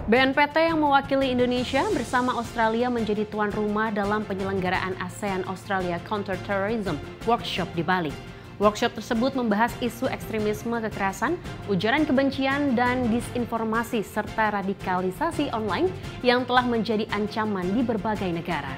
BNPT yang mewakili Indonesia bersama Australia menjadi tuan rumah dalam penyelenggaraan ASEAN Australia Counter-Terrorism Workshop di Bali. Workshop tersebut membahas isu ekstremisme kekerasan, ujaran kebencian, dan disinformasi serta radikalisasi online yang telah menjadi ancaman di berbagai negara.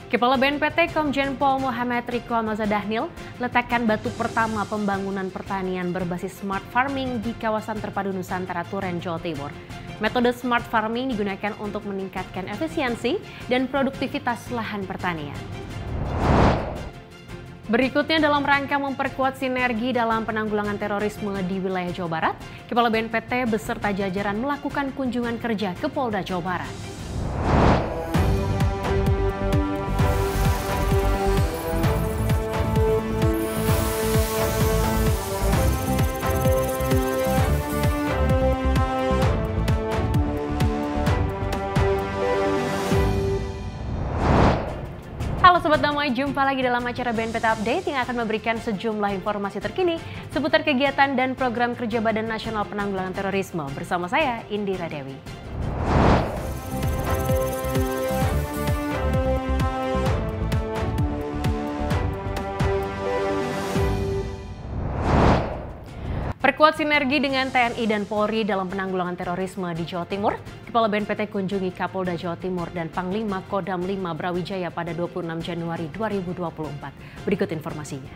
Kepala BNPT Komjen Pol Muhammad Riko Amilzadhanil letakkan batu pertama pembangunan pertanian berbasis smart farming di kawasan terpadu Nusantara Turen, Jawa Timur. Metode smart farming digunakan untuk meningkatkan efisiensi dan produktivitas lahan pertanian. Berikutnya, dalam rangka memperkuat sinergi dalam penanggulangan terorisme di wilayah Jawa Barat, Kepala BNPT beserta jajaran melakukan kunjungan kerja ke Polda Jawa Barat. Halo Sobat Damai, jumpa lagi dalam acara BNPT Update yang akan memberikan sejumlah informasi terkini seputar kegiatan dan program kerja Badan Nasional Penanggulangan Terorisme. Bersama saya, Indira Dewi. Perkuat sinergi dengan TNI dan Polri dalam penanggulangan terorisme di Jawa Timur, Kepala BNPT kunjungi Kapolda Jawa Timur dan Panglima Kodam 5 Brawijaya pada 26 Januari 2024. Berikut informasinya.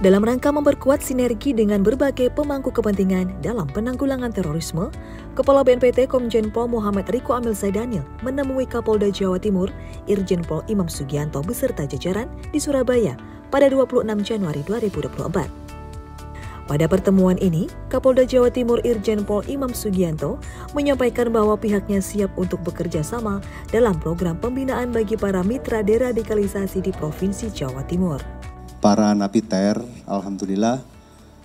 Dalam rangka memperkuat sinergi dengan berbagai pemangku kepentingan dalam penanggulangan terorisme, Kepala BNPT Komjen Pol Muhammad Riko Amilzadhanil menemui Kapolda Jawa Timur, Irjen Pol Imam Sugianto beserta jajaran di Surabaya pada 26 Januari 2024. Pada pertemuan ini, Kapolda Jawa Timur Irjen Pol Imam Sugianto menyampaikan bahwa pihaknya siap untuk bekerja sama dalam program pembinaan bagi para mitra deradikalisasi di Provinsi Jawa Timur. Para napiter, alhamdulillah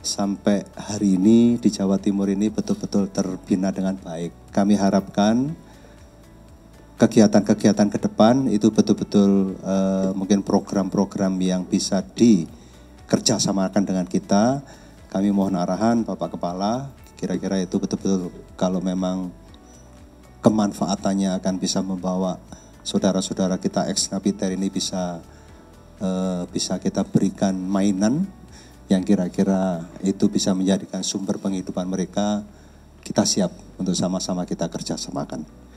sampai hari ini di Jawa Timur ini betul-betul terbina dengan baik. Kami harapkan kegiatan-kegiatan ke depan itu betul-betul mungkin program-program yang bisa dikerjasamakan dengan kita. Kami mohon arahan Bapak Kepala, kira-kira itu betul-betul kalau memang kemanfaatannya akan bisa membawa saudara-saudara kita ex-napiter ini bisa kita berikan mainan yang kira-kira itu bisa menjadikan sumber penghidupan mereka. Kita siap untuk sama-sama kita kerjasamakan.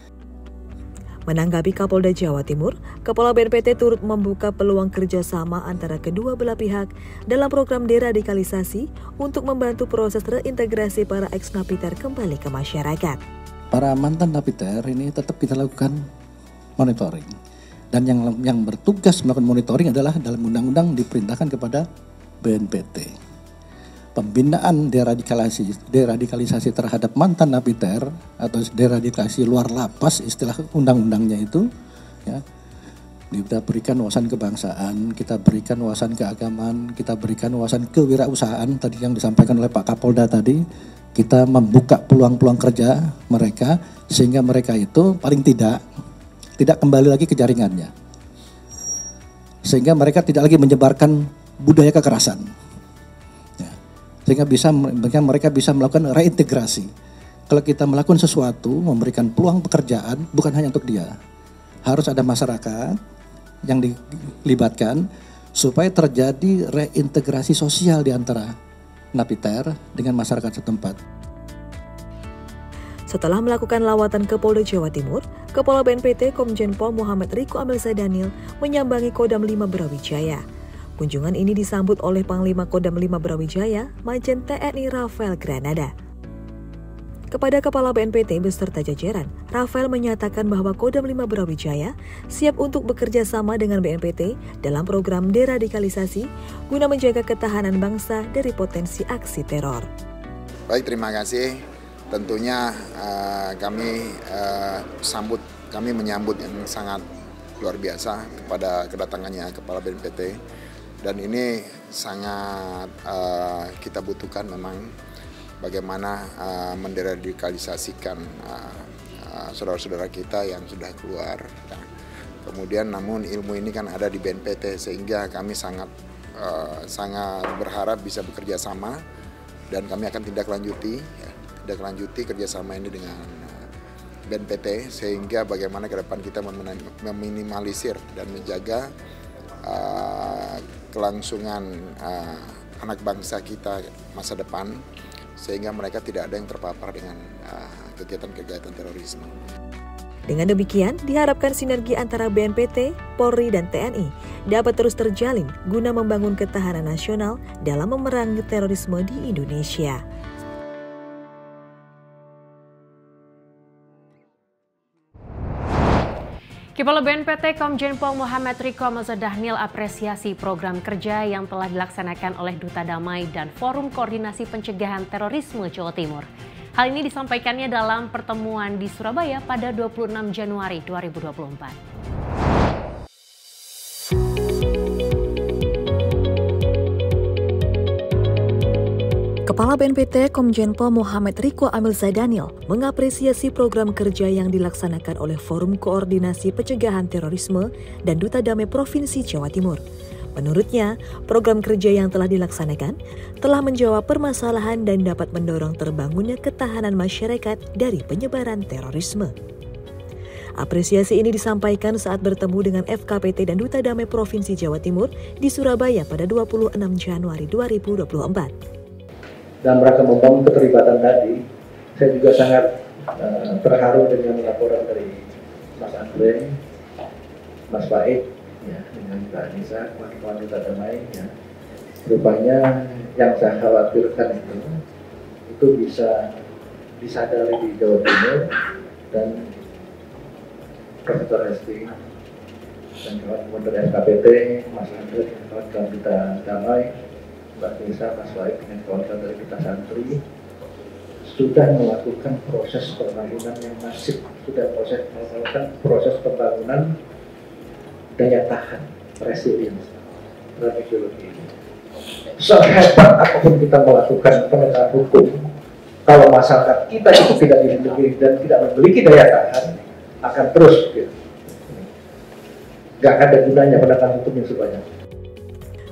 Menanggapi Kapolda Jawa Timur, Kepala BNPT turut membuka peluang kerjasama antara kedua belah pihak dalam program deradikalisasi untuk membantu proses reintegrasi para ex-napiter kembali ke masyarakat. Para mantan napiter ini tetap kita lakukan monitoring. Dan yang bertugas melakukan monitoring adalah dalam undang-undang diperintahkan kepada BNPT. Pembinaan deradikalisasi terhadap mantan napiter atau deradikalisasi luar lapas, istilah undang-undangnya itu, ya, kita berikan wawasan kebangsaan, kita berikan wawasan keagamaan, kita berikan wawasan kewirausahaan tadi yang disampaikan oleh Pak Kapolda tadi. Kita membuka peluang-peluang kerja mereka sehingga mereka itu paling tidak kembali lagi ke jaringannya, sehingga mereka tidak lagi menyebarkan budaya kekerasan. Sehingga mereka bisa melakukan reintegrasi. Kalau kita melakukan sesuatu, memberikan peluang pekerjaan, bukan hanya untuk dia. Harus ada masyarakat yang dilibatkan supaya terjadi reintegrasi sosial di antara napiter dengan masyarakat setempat. Setelah melakukan lawatan ke Polda Jawa Timur, Kepala BNPT Komjen Pol Muhammad Riko Amilzadhanil menyambangi Kodam 5 Brawijaya. Kunjungan ini disambut oleh Panglima Kodam 5 Brawijaya, Majen TNI Rafael Granada. Kepada Kepala BNPT beserta jajaran, Rafael menyatakan bahwa Kodam 5 Brawijaya siap untuk bekerja sama dengan BNPT dalam program deradikalisasi guna menjaga ketahanan bangsa dari potensi aksi teror. Baik, terima kasih. Tentunya kami menyambut yang sangat luar biasa kepada kedatangannya Kepala BNPT. Dan ini sangat kita butuhkan memang bagaimana menderadikalisasikan saudara-saudara kita yang sudah keluar. Nah, kemudian namun ilmu ini kan ada di BNPT sehingga kami sangat berharap bisa bekerja sama dan kami akan tindak lanjuti kerjasama ini dengan BNPT, sehingga bagaimana ke depan kita meminimalisir dan menjaga kelangsungan anak bangsa kita masa depan, sehingga mereka tidak ada yang terpapar dengan kegiatan-kegiatan terorisme. Dengan demikian, diharapkan sinergi antara BNPT, Polri, dan TNI dapat terus terjalin guna membangun ketahanan nasional dalam memerangi terorisme di Indonesia. Kepala BNPT Komjen Pol Muhammad Riko Amil Zaidaniel apresiasi program kerja yang telah dilaksanakan oleh Duta Damai dan Forum Koordinasi Pencegahan Terorisme Jawa Timur. Hal ini disampaikannya dalam pertemuan di Surabaya pada 26 Januari 2024. Kepala BNPT Komjen Pol Muhammad Riko Amil Zaidaniel mengapresiasi program kerja yang dilaksanakan oleh Forum Koordinasi Pencegahan Terorisme dan Duta Damai Provinsi Jawa Timur. Menurutnya, program kerja yang telah dilaksanakan telah menjawab permasalahan dan dapat mendorong terbangunnya ketahanan masyarakat dari penyebaran terorisme. Apresiasi ini disampaikan saat bertemu dengan FKPT dan Duta Damai Provinsi Jawa Timur di Surabaya pada 26 Januari 2024. Dalam rangka membangun keterlibatan tadi, saya juga sangat terharu dengan laporan dari Mas Andre, Mas Baik, ya, dengan Mbak Anissa, kawan-kawan Duta Damai. Ya. Rupanya yang saya khawatirkan itu bisa disadari di Jawa Timur, dan Profesor Hesti dan kawan-kawan dari FKPT, Mas Andre dan kawan-kawan Duta Damai, Mbak Nisa, Mas Baik, dengan kawan-kawan dari kita santri sudah melakukan proses pembangunan yang masif, sudah melakukan proses pembangunan daya tahan, resilience terhadap ideologi ini. Sehebat apapun kita melakukan penegakan hukum, kalau masyarakat kita itu tidak dilindungi dan tidak memiliki daya tahan, akan terus gitu. Gak ada gunanya penegakan hukum yang sebanyak.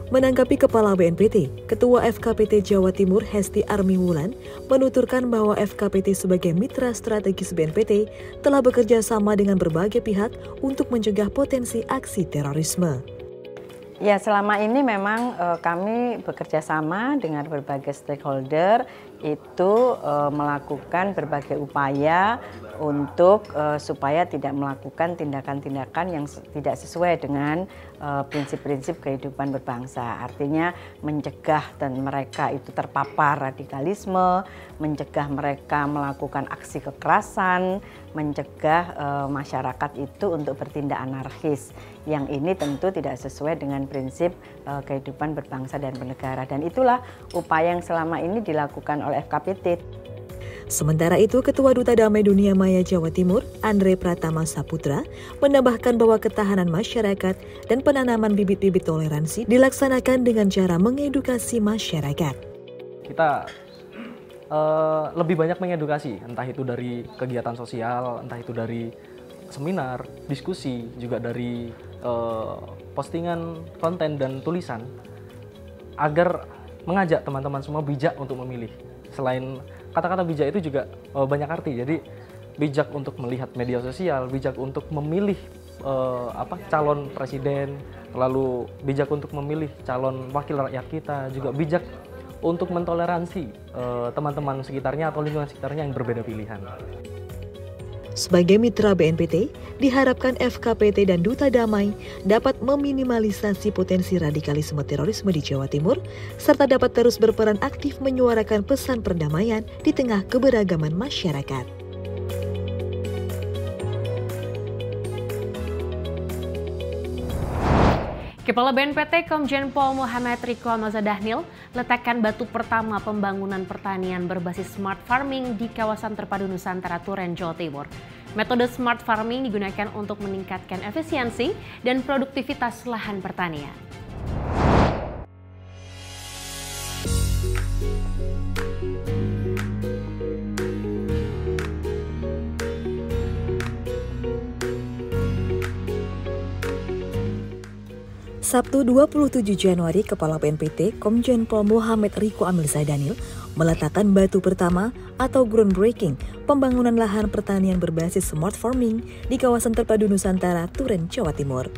Menanggapi Kepala BNPT, Ketua FKPT Jawa Timur Hesti Armi Wulan menuturkan bahwa FKPT sebagai mitra strategis BNPT telah bekerja sama dengan berbagai pihak untuk mencegah potensi aksi terorisme. Ya, selama ini memang kami bekerja sama dengan berbagai stakeholder itu melakukan berbagai upaya untuk supaya tidak melakukan tindakan-tindakan yang tidak sesuai dengan prinsip-prinsip kehidupan berbangsa. Artinya mencegah dan mereka itu terpapar radikalisme, mencegah mereka melakukan aksi kekerasan, mencegah masyarakat itu untuk bertindak anarkis. Yang ini tentu tidak sesuai dengan prinsip kehidupan berbangsa dan bernegara. Dan itulah upaya yang selama ini dilakukan oleh FKPT. Sementara itu, Ketua Duta Damai Dunia Maya Jawa Timur, Andre Pratama Saputra, menambahkan bahwa ketahanan masyarakat dan penanaman bibit-bibit toleransi dilaksanakan dengan cara mengedukasi masyarakat. Kita lebih banyak mengedukasi, entah itu dari kegiatan sosial, entah itu dari seminar, diskusi, juga dari postingan konten dan tulisan, agar mengajak teman-teman semua bijak untuk memilih. Selain kata-kata bijak itu juga banyak arti, jadi bijak untuk melihat media sosial, bijak untuk memilih calon presiden, lalu bijak untuk memilih calon wakil rakyat kita, juga bijak untuk mentoleransi teman-teman sekitarnya atau lingkungan sekitarnya yang berbeda pilihan. Sebagai mitra BNPT, diharapkan FKPT dan Duta Damai dapat meminimalisasi potensi radikalisme terorisme di Jawa Timur, serta dapat terus berperan aktif menyuarakan pesan perdamaian di tengah keberagaman masyarakat. Kepala BNPT Komjen Pol Muhammad Riko Amil Zaidaniel letakkan batu pertama pembangunan pertanian berbasis smart farming di kawasan terpadu Nusantara Turen, Jawa Timur. Metode smart farming digunakan untuk meningkatkan efisiensi dan produktivitas lahan pertanian. Sabtu 27 Januari, Kepala BNPT Komjen Pol Muhammad Riko Amil Zaidanil meletakkan batu pertama atau groundbreaking pembangunan lahan pertanian berbasis smart farming di kawasan terpadu Nusantara, Turen, Jawa Timur.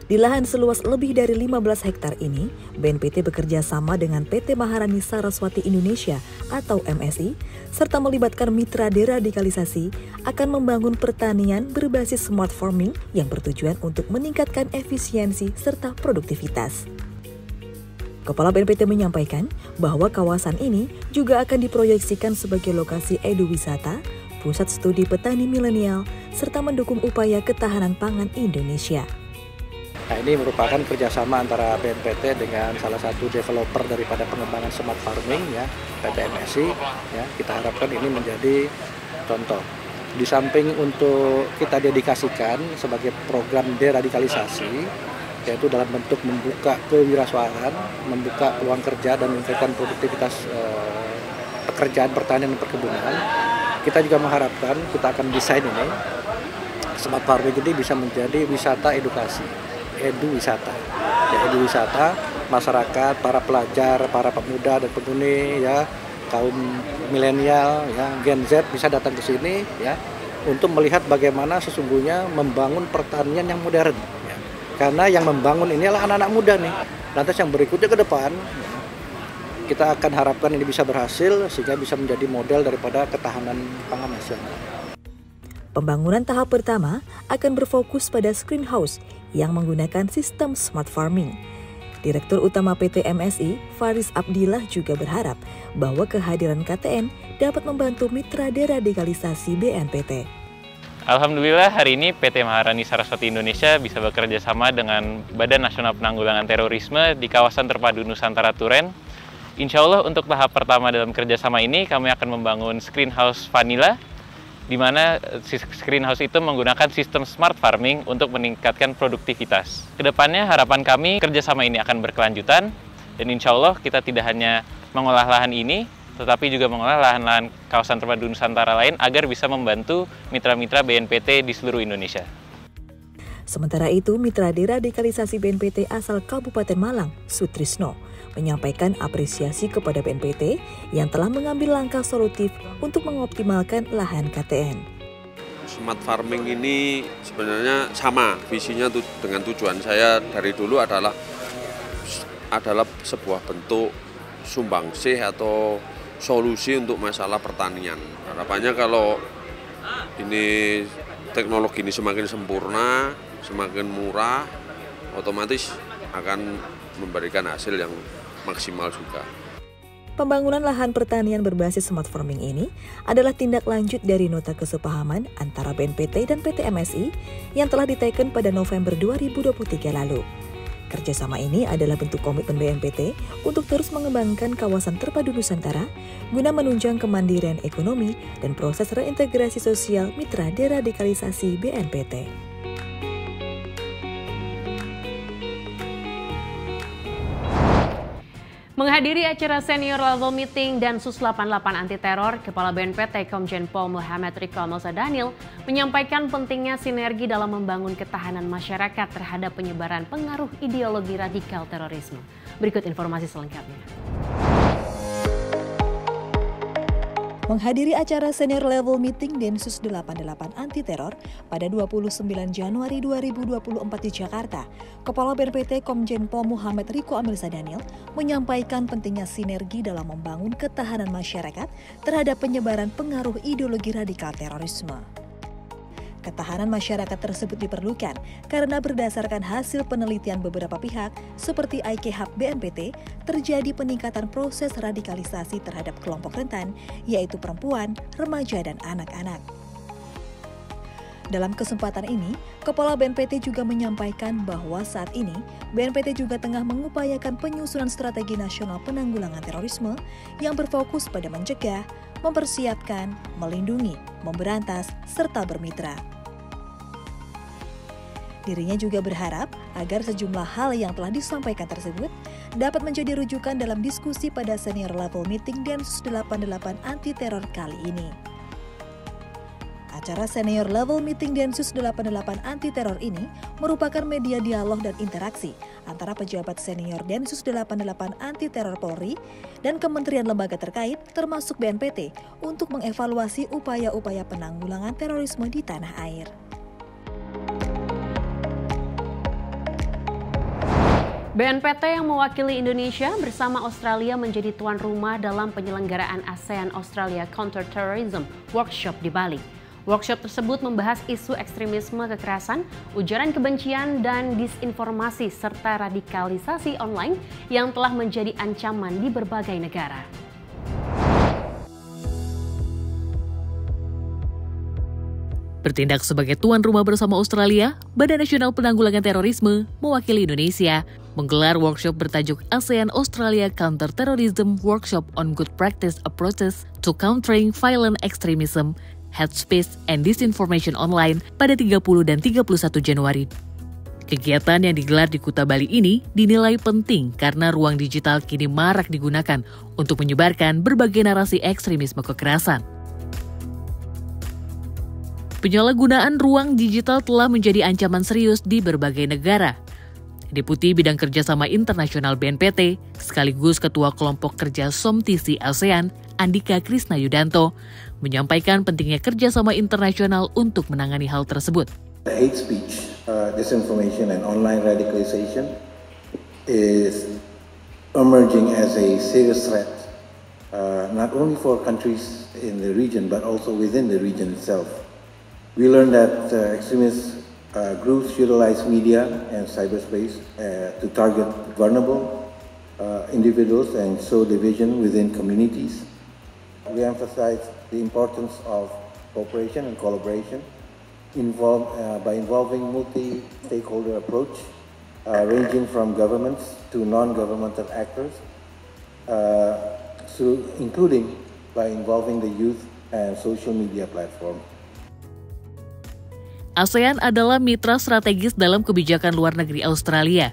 Di lahan seluas lebih dari 15 hektar ini, BNPT bekerja sama dengan PT Maharani Saraswati Indonesia atau MSI, serta melibatkan mitra deradikalisasi akan membangun pertanian berbasis smart farming yang bertujuan untuk meningkatkan efisiensi serta produktivitas. Kepala BNPT menyampaikan bahwa kawasan ini juga akan diproyeksikan sebagai lokasi eduwisata, pusat studi petani milenial, serta mendukung upaya ketahanan pangan Indonesia. Nah, ini merupakan kerjasama antara BNPT dengan salah satu developer daripada pengembangan smart farming, ya, PT MSI. Ya, kita harapkan ini menjadi contoh. Di samping untuk kita dedikasikan sebagai program deradikalisasi, yaitu dalam bentuk membuka kewirausahaan, membuka peluang kerja dan meningkatkan produktivitas pekerjaan pertanian dan perkebunan. Kita juga mengharapkan kita akan desain ini smart farming ini bisa menjadi wisata edukasi. Eduwisata, ya, eduwisata masyarakat, para pelajar, para pemuda dan pemudi, ya, kaum milenial, ya, Gen Z bisa datang ke sini, ya, untuk melihat bagaimana sesungguhnya membangun pertanian yang modern, ya. Karena yang membangun ini adalah anak-anak muda nih. Lantas yang berikutnya ke depan, ya, kita akan harapkan ini bisa berhasil sehingga bisa menjadi model daripada ketahanan pangan nasional. Pembangunan tahap pertama akan berfokus pada greenhouse yang menggunakan sistem smart farming. Direktur Utama PT MSI, Faris Abdillah, juga berharap bahwa kehadiran KTN dapat membantu mitra deradikalisasi BNPT. Alhamdulillah hari ini PT Maharani Saraswati Indonesia bisa bekerja sama dengan Badan Nasional Penanggulangan Terorisme di kawasan terpadu Nusantara Turen. Insya Allah untuk tahap pertama dalam kerjasama ini kami akan membangun greenhouse vanilla, di mana greenhouse itu menggunakan sistem smart farming untuk meningkatkan produktivitas. Kedepannya harapan kami kerjasama ini akan berkelanjutan dan insya Allah kita tidak hanya mengolah lahan ini, tetapi juga mengolah lahan-lahan kawasan terpadu Nusantara lain agar bisa membantu mitra-mitra BNPT di seluruh Indonesia. Sementara itu, mitra deradikalisasi BNPT asal Kabupaten Malang, Sutrisno, menyampaikan apresiasi kepada BNPT yang telah mengambil langkah solutif untuk mengoptimalkan lahan KTN. Smart farming ini sebenarnya sama visinya dengan tujuan saya dari dulu adalah sebuah bentuk sumbangsih atau solusi untuk masalah pertanian. Harapannya kalau ini teknologi ini semakin sempurna, semakin murah, otomatis akan memberikan hasil yang maksimal juga. Pembangunan lahan pertanian berbasis smart farming ini adalah tindak lanjut dari nota kesepahaman antara BNPT dan PT MSI yang telah diteken pada November 2023 lalu. Kerjasama ini adalah bentuk komitmen BNPT untuk terus mengembangkan kawasan terpadu Nusantara guna menunjang kemandirian ekonomi dan proses reintegrasi sosial mitra deradikalisasi BNPT. Menghadiri acara senior level meeting Densus 88 anti teror, Kepala BNPT Komjen Pol Muhammad Riko Amil Zaidanil menyampaikan pentingnya sinergi dalam membangun ketahanan masyarakat terhadap penyebaran pengaruh ideologi radikal terorisme. Berikut informasi selengkapnya. Menghadiri acara senior level meeting Densus 88 anti teror pada 29 Januari 2024 di Jakarta, Kepala BNPT Komjen Pol Muhammad Riko Amil Zaidanil menyampaikan pentingnya sinergi dalam membangun ketahanan masyarakat terhadap penyebaran pengaruh ideologi radikal terorisme. Ketahanan masyarakat tersebut diperlukan karena berdasarkan hasil penelitian beberapa pihak seperti IKHAP BNPT, terjadi peningkatan proses radikalisasi terhadap kelompok rentan, yaitu perempuan, remaja, dan anak-anak. Dalam kesempatan ini, Kepala BNPT juga menyampaikan bahwa saat ini BNPT juga tengah mengupayakan penyusunan strategi nasional penanggulangan terorisme yang berfokus pada mencegah, mempersiapkan, melindungi, memberantas, serta bermitra. Dirinya juga berharap agar sejumlah hal yang telah disampaikan tersebut dapat menjadi rujukan dalam diskusi pada senior level meeting Densus 88 anti teror kali ini. Acara senior level meeting Densus 88 anti teror ini merupakan media dialog dan interaksi antara pejabat senior Densus 88 anti teror Polri dan kementerian lembaga terkait termasuk BNPT untuk mengevaluasi upaya-upaya penanggulangan terorisme di tanah air. BNPT yang mewakili Indonesia bersama Australia menjadi tuan rumah dalam penyelenggaraan ASEAN Australia Counter-Terrorism Workshop di Bali. Workshop tersebut membahas isu ekstremisme kekerasan, ujaran kebencian, dan disinformasi serta radikalisasi online yang telah menjadi ancaman di berbagai negara. Bertindak sebagai tuan rumah bersama Australia, Badan Nasional Penanggulangan Terorisme mewakili Indonesia menggelar workshop bertajuk ASEAN Australia Counter-Terrorism Workshop on Good Practice Approaches to Countering Violent Extremism, Hate Speech, and Disinformation Online pada 30 dan 31 Januari. Kegiatan yang digelar di Kuta Bali ini dinilai penting karena ruang digital kini marak digunakan untuk menyebarkan berbagai narasi ekstremisme kekerasan. Penyalahgunaan ruang digital telah menjadi ancaman serius di berbagai negara. Deputi Bidang Kerjasama Internasional BNPT, sekaligus Ketua Kelompok Kerja SOMTC ASEAN, Andika Krisna Yudanto, menyampaikan pentingnya kerjasama internasional untuk menangani hal tersebut. Hate speech, disinformation, and online radicalization is emerging as a serious threat, not only for countries in the region, but also within the region itself. We learned that extremist groups utilize media and cyberspace to target vulnerable individuals and sow division within communities. We emphasize the importance of cooperation and collaboration by involving multi-stakeholder approach, ranging from governments to non-governmental actors, including by involving the youth and social media platform. ASEAN adalah mitra strategis dalam kebijakan luar negeri Australia.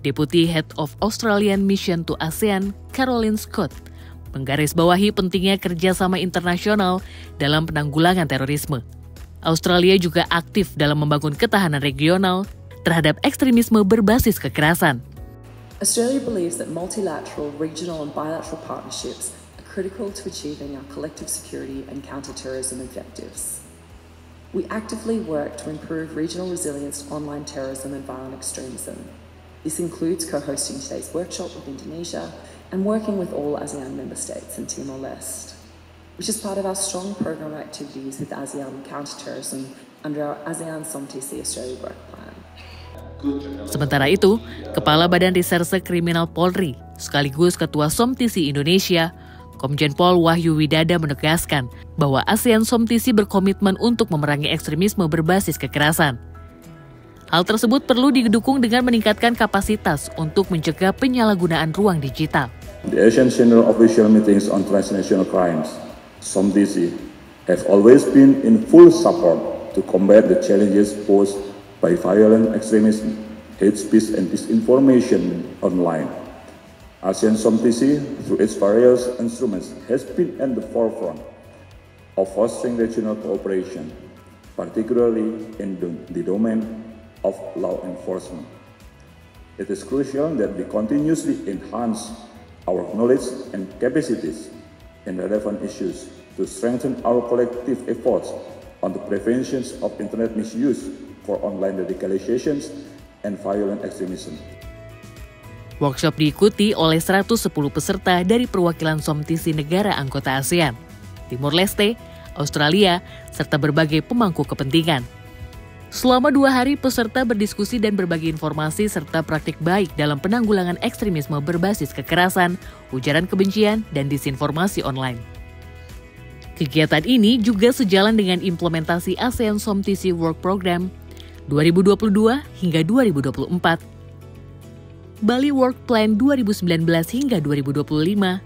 Deputy Head of Australian Mission to ASEAN, Caroline Scott, menggarisbawahi pentingnya kerjasama internasional dalam penanggulangan terorisme. Australia juga aktif dalam membangun ketahanan regional terhadap ekstremisme berbasis kekerasan. Australia believes that multilateral, regional and bilateral partnerships are critical to achieving our collective security and counter-terrorism objectives. We actively work to improve regional resilience to online terrorism and violent extremism. This includes co-hosting today's workshop with Indonesia and working with all ASEAN member states and Timor-Leste, which is part of our strong program of activities with ASEAN counter-terrorism under our ASEAN SOMTC Australia Work Plan. Sementara itu, Kepala Badan Reserse Kriminal Polri, sekaligus Ketua SOMTC Indonesia, Komjen Pol Wahyu Widada menegaskan bahwa ASEAN SOMTC berkomitmen untuk memerangi ekstremisme berbasis kekerasan. Hal tersebut perlu didukung dengan meningkatkan kapasitas untuk mencegah penyalahgunaan ruang digital. The Asian General Official Meetings on Transnational Crimes, SOMTC, have always been in full support to combat the challenges posed by violent extremism, hate speech, and disinformation online. ASEAN SOMTC, through its various instruments, has been at the forefront of fostering regional cooperation, particularly in the domain of law enforcement. It is crucial that we continuously enhance our knowledge and capacities in relevant issues to strengthen our collective efforts on the prevention of internet misuse for online radicalizations and violent extremism. Workshop diikuti oleh 110 peserta dari perwakilan SOMTC negara anggota ASEAN, Timor Leste, Australia, serta berbagai pemangku kepentingan. Selama 2 hari, peserta berdiskusi dan berbagi informasi serta praktik baik dalam penanggulangan ekstremisme berbasis kekerasan, ujaran kebencian, dan disinformasi online. Kegiatan ini juga sejalan dengan implementasi ASEAN SOMTC Work Program 2022 hingga 2024, Bali Work Plan 2019 hingga 2025,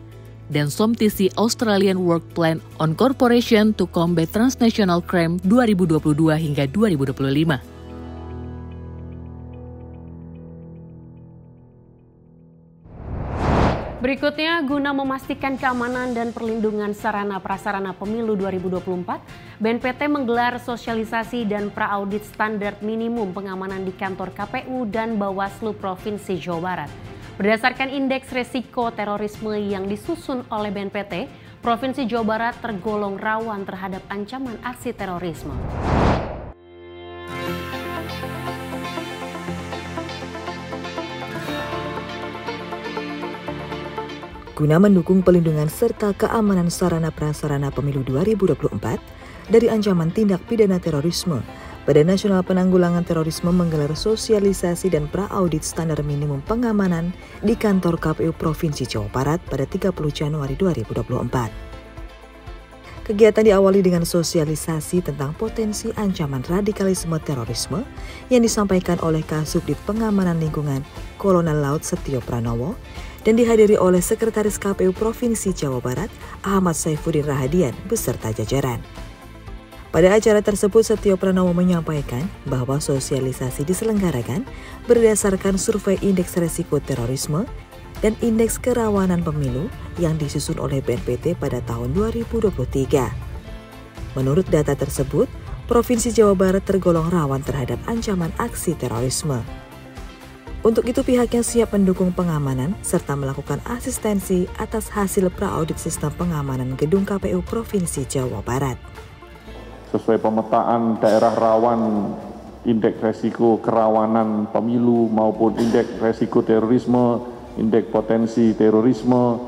dan SOMTC Australian Work Plan on Corporation to Combat Transnational Crime 2022 hingga 2025. Berikutnya, guna memastikan keamanan dan perlindungan sarana prasarana pemilu 2024, BNPT menggelar sosialisasi dan pra-audit standar minimum pengamanan di kantor KPU dan Bawaslu Provinsi Jawa Barat. Berdasarkan indeks resiko terorisme yang disusun oleh BNPT, Provinsi Jawa Barat tergolong rawan terhadap ancaman aksi terorisme. Guna mendukung pelindungan serta keamanan sarana prasarana pemilu 2024 dari ancaman tindak pidana terorisme, Badan Nasional Penanggulangan Terorisme menggelar sosialisasi dan pra-audit standar minimum pengamanan di kantor KPU Provinsi Jawa Barat pada 30 Januari 2024. Kegiatan diawali dengan sosialisasi tentang potensi ancaman radikalisme terorisme yang disampaikan oleh Kasubdit Pengamanan Lingkungan Kolonel Laut Setio Pranowo dan dihadiri oleh Sekretaris KPU Provinsi Jawa Barat Ahmad Saifuddin Rahadian beserta jajaran. Pada acara tersebut, Setio Pranowo menyampaikan bahwa sosialisasi diselenggarakan berdasarkan survei indeks resiko terorisme dan indeks kerawanan pemilu yang disusun oleh BNPT pada tahun 2023. Menurut data tersebut, Provinsi Jawa Barat tergolong rawan terhadap ancaman aksi terorisme. Untuk itu pihaknya siap mendukung pengamanan serta melakukan asistensi atas hasil pra-audit sistem pengamanan gedung KPU Provinsi Jawa Barat. Sesuai pemetaan daerah rawan, indeks resiko kerawanan pemilu maupun indeks resiko terorisme, indeks potensi terorisme,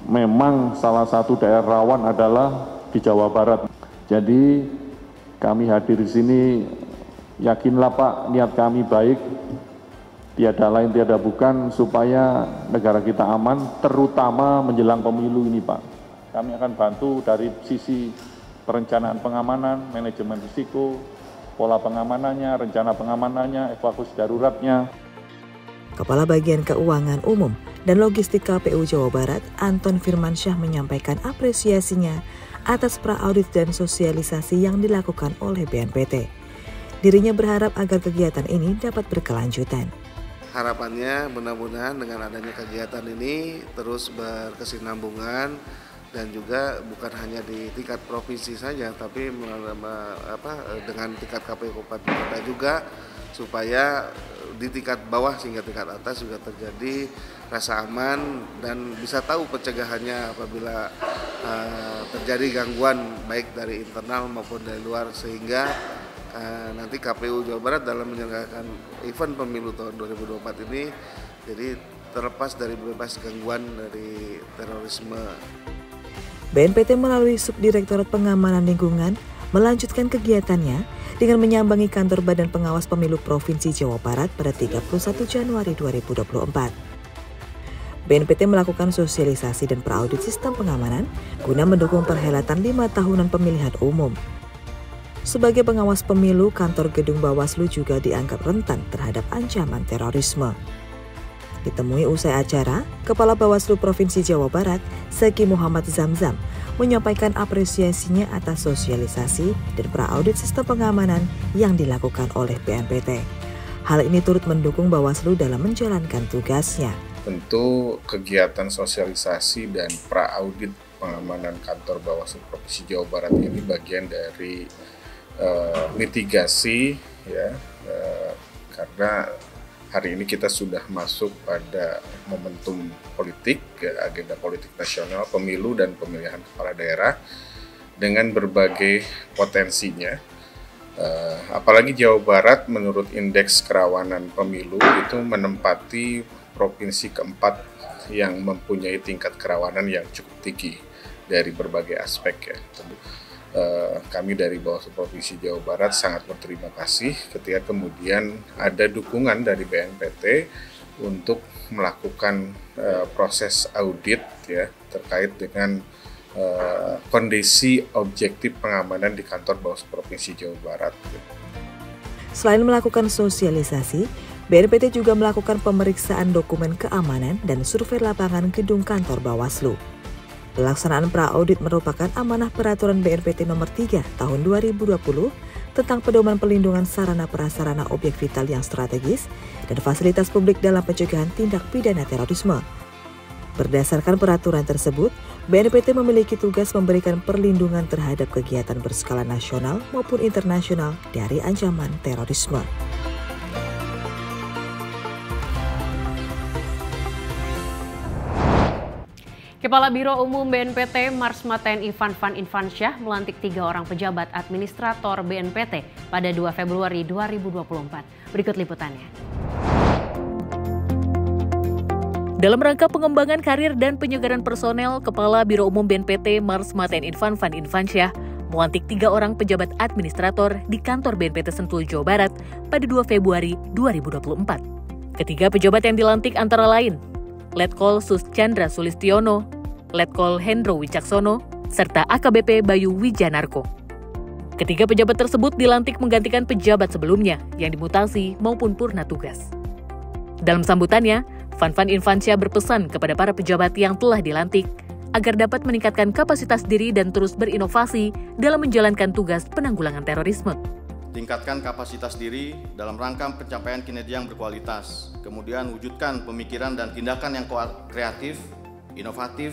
memang salah satu daerah rawan adalah di Jawa Barat. Jadi kami hadir di sini, yakinlah Pak, niat kami baik, tiada lain tiada bukan supaya negara kita aman, terutama menjelang pemilu ini Pak. Kami akan bantu dari sisi perencanaan pengamanan, manajemen risiko, pola pengamanannya, rencana pengamanannya, evakuasi daruratnya. Kepala Bagian Keuangan Umum dan Logistik KPU Jawa Barat, Anton Firmansyah menyampaikan apresiasinya atas pra-audit dan sosialisasi yang dilakukan oleh BNPT. Dirinya berharap agar kegiatan ini dapat berkelanjutan. Harapannya mudah-mudahan dengan adanya kegiatan ini terus berkesinambungan dan juga bukan hanya di tingkat provinsi saja, tapi dengan tingkat KPU Kabupaten Kota juga, supaya di tingkat bawah hingga tingkat atas juga terjadi rasa aman dan bisa tahu pencegahannya apabila terjadi gangguan baik dari internal maupun dari luar, sehingga nanti KPU Jawa Barat dalam menyelenggarakan event pemilu tahun 2024 ini jadi terlepas dari bebas gangguan dari terorisme. BNPT melalui Subdirektorat Pengamanan Lingkungan melanjutkan kegiatannya dengan menyambangi kantor Badan Pengawas Pemilu Provinsi Jawa Barat pada 31 Januari 2024. BNPT melakukan sosialisasi dan pra-audit sistem pengamanan guna mendukung perhelatan 5 tahunan pemilihan umum. Sebagai pengawas pemilu, kantor gedung Bawaslu juga dianggap rentan terhadap ancaman terorisme. Ditemui usai acara, Kepala Bawaslu Provinsi Jawa Barat, Zaki Muhammad Zamzam, menyampaikan apresiasinya atas sosialisasi dan pra-audit sistem pengamanan yang dilakukan oleh BNPT. Hal ini turut mendukung Bawaslu dalam menjalankan tugasnya. Tentu kegiatan sosialisasi dan pra-audit pengamanan kantor Bawaslu Provinsi Jawa Barat ini bagian dari mitigasi, ya, karena hari ini kita sudah masuk pada momentum politik, agenda politik nasional, pemilu dan pemilihan kepala daerah dengan berbagai potensinya. Apalagi Jawa Barat menurut indeks kerawanan pemilu itu menempati provinsi keempat yang mempunyai tingkat kerawanan yang cukup tinggi dari berbagai aspek, ya. Kami dari Bawaslu Provinsi Jawa Barat sangat berterima kasih ketika kemudian ada dukungan dari BNPT untuk melakukan proses audit, ya, terkait dengan kondisi objektif pengamanan di kantor Bawaslu Provinsi Jawa Barat. Selain melakukan sosialisasi, BNPT juga melakukan pemeriksaan dokumen keamanan dan survei lapangan gedung kantor Bawaslu. Pelaksanaan pra-audit merupakan amanah peraturan BNPT nomor 3 tahun 2020 tentang pedoman pelindungan sarana prasarana objek vital yang strategis dan fasilitas publik dalam pencegahan tindak pidana terorisme. Berdasarkan peraturan tersebut, BNPT memiliki tugas memberikan perlindungan terhadap kegiatan berskala nasional maupun internasional dari ancaman terorisme. Kepala Biro Umum BNPT Marsma TNI Fanfan Infansyah melantik 3 orang pejabat administrator BNPT pada 2 Februari 2024. Berikut liputannya. Dalam rangka pengembangan karir dan penyegaran personel, Kepala Biro Umum BNPT Marsma TNI Fanfan Infansyah melantik 3 orang pejabat administrator di kantor BNPT Sentul, Jawa Barat pada 2 Februari 2024. Ketiga pejabat yang dilantik antara lain Letkol Sus Chandra Sulistiono, Letkol Hendro Wicaksono, serta AKBP Bayu Wijanarko. Ketiga pejabat tersebut dilantik menggantikan pejabat sebelumnya yang dimutasi maupun purna tugas. Dalam sambutannya, Fanfan Infansyah berpesan kepada para pejabat yang telah dilantik agar dapat meningkatkan kapasitas diri dan terus berinovasi dalam menjalankan tugas penanggulangan terorisme. Tingkatkan kapasitas diri dalam rangka pencapaian kinerja yang berkualitas. Kemudian wujudkan pemikiran dan tindakan yang kreatif, inovatif,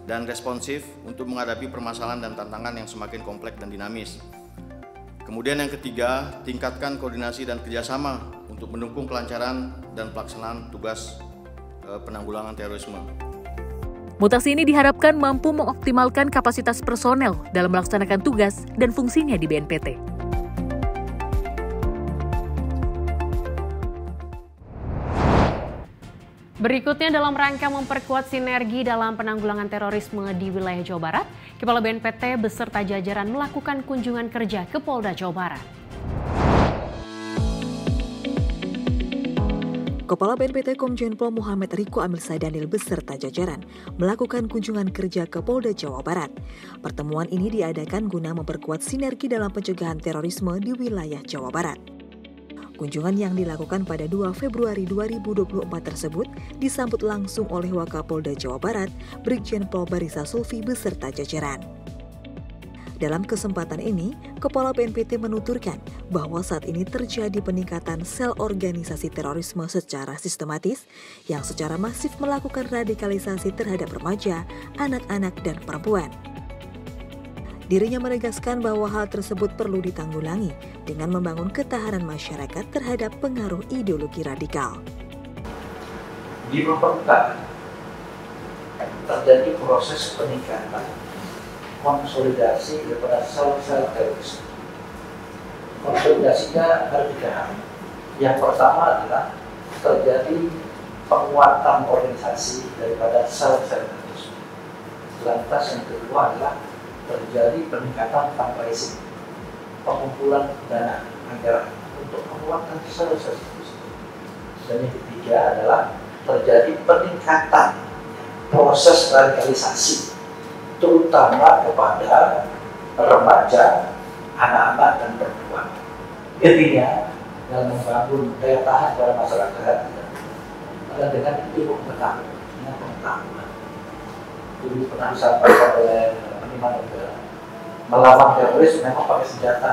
dan responsif untuk menghadapi permasalahan dan tantangan yang semakin kompleks dan dinamis. Kemudian yang ketiga, tingkatkan koordinasi dan kerjasama untuk mendukung kelancaran dan pelaksanaan tugas penanggulangan terorisme. Mutasi ini diharapkan mampu mengoptimalkan kapasitas personel dalam melaksanakan tugas dan fungsinya di BNPT. Berikutnya, dalam rangka memperkuat sinergi dalam penanggulangan terorisme di wilayah Jawa Barat, Kepala BNPT beserta jajaran melakukan kunjungan kerja ke Polda Jawa Barat. Kepala BNPT Komjen Pol Muhammad Riko Amil Saidanil beserta jajaran melakukan kunjungan kerja ke Polda Jawa Barat. Pertemuan ini diadakan guna memperkuat sinergi dalam pencegahan terorisme di wilayah Jawa Barat. Kunjungan yang dilakukan pada 2 Februari 2024 tersebut disambut langsung oleh Wakapolda Jawa Barat, Brigjen Pol Barisa Sulfi beserta jajaran. Dalam kesempatan ini, Kepala BNPT menuturkan bahwa saat ini terjadi peningkatan sel organisasi terorisme secara sistematis yang secara masif melakukan radikalisasi terhadap remaja, anak-anak, dan perempuan. Dirinya menegaskan bahwa hal tersebut perlu ditanggulangi dengan membangun ketahanan masyarakat terhadap pengaruh ideologi radikal. Diperlukan terjadi proses peningkatan konsolidasi daripada sel-sel teroris. Konsolidasinya ada 3 hal. Yang pertama adalah terjadi penguatan organisasi daripada sel-sel teroris. Lantas yang kedua adalah terjadi peningkatan fundraising, pengumpulan dana anggaran untuk penguatan sel-sel teroris. Dan yang ketiga adalah terjadi peningkatan proses radikalisasi, terutama kepada remaja, anak-anak, dan perempuan. Ketiga, dalam membangun daya tahan pada masyarakat adalah dengan ilmu pengetahuan. Dulu pernah disampaikan oleh melawan teroris memang pakai senjata,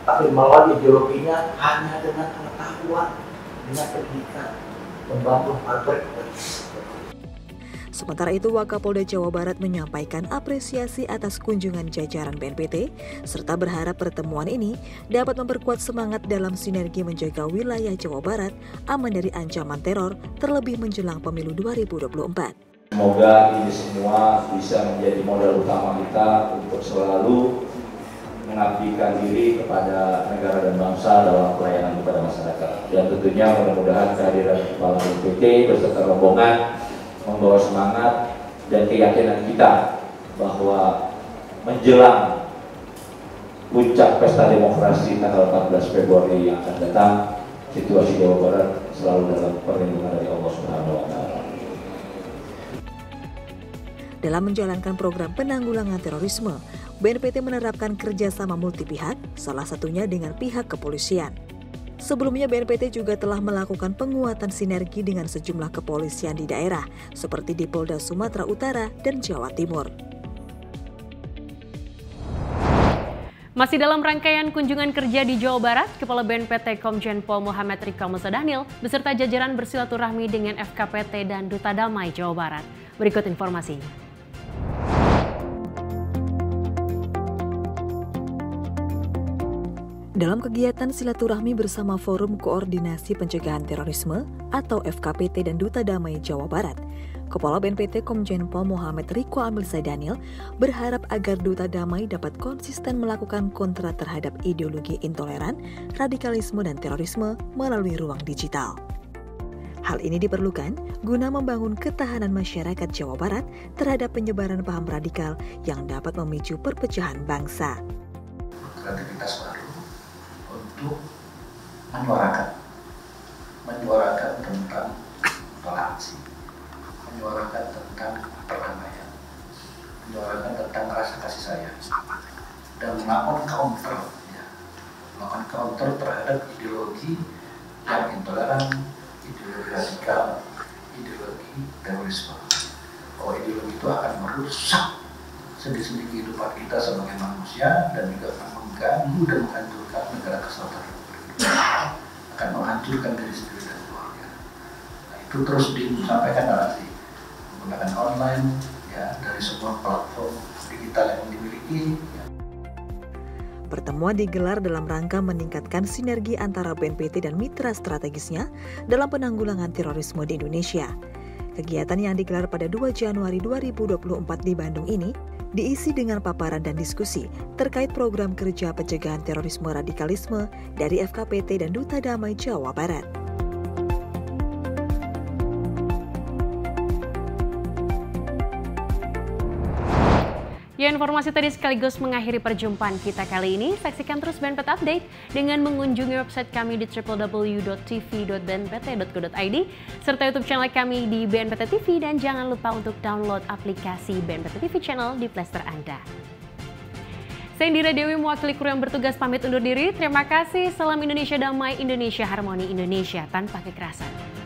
tapi melawan ideologinya hanya dengan pengetahuan, dengan pendidikan, membangun pabrik. Sementara itu, Wakapolda Jawa Barat menyampaikan apresiasi atas kunjungan jajaran BNPT, serta berharap pertemuan ini dapat memperkuat semangat dalam sinergi menjaga wilayah Jawa Barat aman dari ancaman teror, terlebih menjelang pemilu 2024. Semoga ini semua bisa menjadi modal utama kita untuk selalu mengabdikan diri kepada negara dan bangsa dalam pelayanan kepada masyarakat. Dan tentunya mudah-mudahan kehadiran Kepala BNPT beserta rombongan membawa semangat dan keyakinan kita bahwa menjelang puncak pesta demokrasi tanggal 14 Februari yang akan datang, situasi Jawa Barat selalu dalam perlindungan dari Allah Subhanahu wa Ta'ala. Dalam menjalankan program penanggulangan terorisme, BNPT menerapkan kerjasama multi pihak, salah satunya dengan pihak kepolisian. Sebelumnya, BNPT juga telah melakukan penguatan sinergi dengan sejumlah kepolisian di daerah, seperti di Polda Sumatera Utara dan Jawa Timur. Masih dalam rangkaian kunjungan kerja di Jawa Barat, Kepala BNPT Komjen Pol Muhammad Riko Amil Saidanil beserta jajaran bersilaturahmi dengan FKPT dan Duta Damai Jawa Barat. Berikut informasinya. Dalam kegiatan silaturahmi bersama Forum Koordinasi Pencegahan Terorisme atau FKPT dan Duta Damai Jawa Barat, Kepala BNPT Komjen Pol Muhammad Riko Amil Saidanil berharap agar Duta Damai dapat konsisten melakukan kontra terhadap ideologi intoleran, radikalisme, dan terorisme melalui ruang digital. Hal ini diperlukan guna membangun ketahanan masyarakat Jawa Barat terhadap penyebaran paham radikal yang dapat memicu perpecahan bangsa. Kreativitas baru untuk menyuarakan tentang toleransi, menyuarakan tentang perdamaian, menyuarakan tentang rasa kasih sayang, dan melakukan counter terhadap ideologi yang intoleran, ideologi radikal, ideologi terorisme. Bahwa ideologi itu akan merusak sendi-sendi kehidupan kita sebagai manusia dan juga akan mengganggu dan menghancurkan negara kesatuan Republik Indonesia, akan menghancurkan diri sendiri dan keluarga. Nah, itu terus disampaikan narasi menggunakan online ya, dari semua platform digital yang dimiliki. Pertemuan digelar dalam rangka meningkatkan sinergi antara BNPT dan mitra strategisnya dalam penanggulangan terorisme di Indonesia. Kegiatan yang digelar pada 2 Januari 2024 di Bandung ini diisi dengan paparan dan diskusi terkait program kerja pencegahan terorisme radikalisme dari FKPT dan Duta Damai Jawa Barat. Ya, informasi tadi sekaligus mengakhiri perjumpaan kita kali ini. Saksikan terus BNPT Update dengan mengunjungi website kami di www.tv.bnpt.go.id serta YouTube channel kami di BNPT TV, dan jangan lupa untuk download aplikasi BNPT TV Channel di Play Store Anda. Saya Indira Dewi, mewakili kru yang bertugas pamit undur diri. Terima kasih. Salam Indonesia damai, Indonesia harmoni, Indonesia tanpa kekerasan.